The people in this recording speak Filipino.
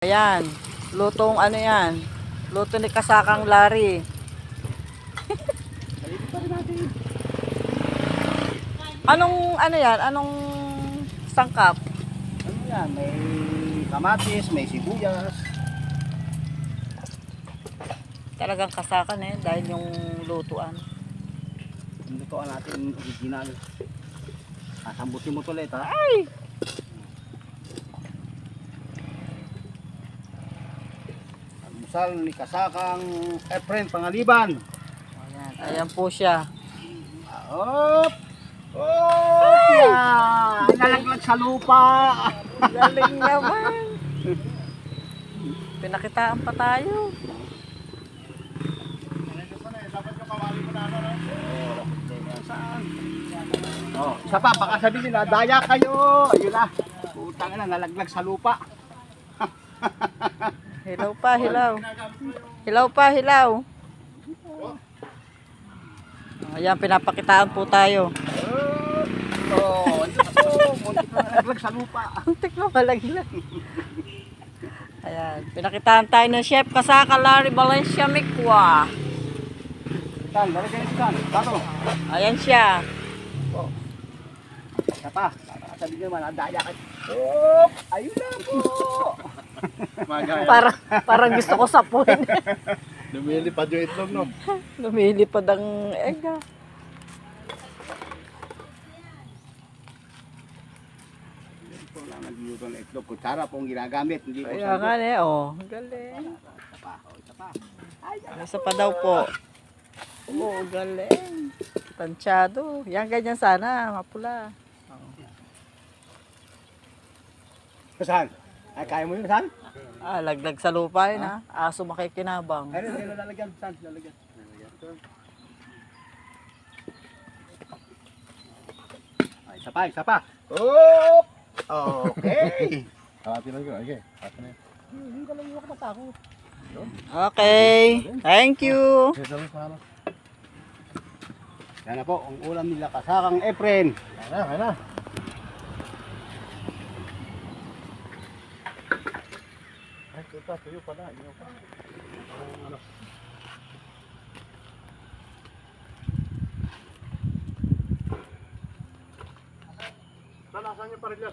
Ayan, lutong ano yan, luto ni Kasakang Larry. Anong ano yan, anong sangkap? Ano yan, may kamatis, may sibuyas. Talagang kasakan dahil yung lutuan. Yung lutuan natin original. Kasambutin mo tuloy ha. Ay! Almusal ni Kasakang Efren Pangaliban. Ayan, ayan po siya. Op! Oh! Yan! Nalaglag sa lupa. Galing naman. Pinakitaan pa tayo. Oh, isa pa, baka sabihin nila, daya kayo. Ayun na. Putang na, nalaglag sa lupa. Hilaw pa, hilaw. Hilaw pa, hilaw. Ayan, pinapakitaan po tayo. Oh, muntik na nalaglag sa lupa. Muntik na malaglag. Ayan, pinakitaan tayo ng Chef Kasaka Larry Valencia Mikwa. Tan, balik kayo si Tan. Bato. Ayan siya. Oh. Isa pa, baka sabihin naman, daya kayo. Oh, ayun na po. Parang gusto ko sapuin. Lumilipad yung itlog, no? Lumilipad ang egg. Ito lang nagluluto ng itlog. Kutsara po ang ginagamit. Hindi po Kaya nga oh. Galing. Isa pa, oh, isa pa. Isa pa daw po. Oo, galing. Tansyado. Yan, ganyan sana. Mapula. Saan? Ay, kaya mo yun, saan? Laglag sa lupa yun ha. Aso makikinabang. Ay, lalagyan. Saan? Lalagyan. Ay, isa pa. Oop! Okay. Okay. Hindi ka lang yung matakot. Okay. Thank you. Yan na po, ang ulam nila Kasakang Efren. Kaya na. Ay, tuyo pa na. Ano? Nalasan niyo pa rin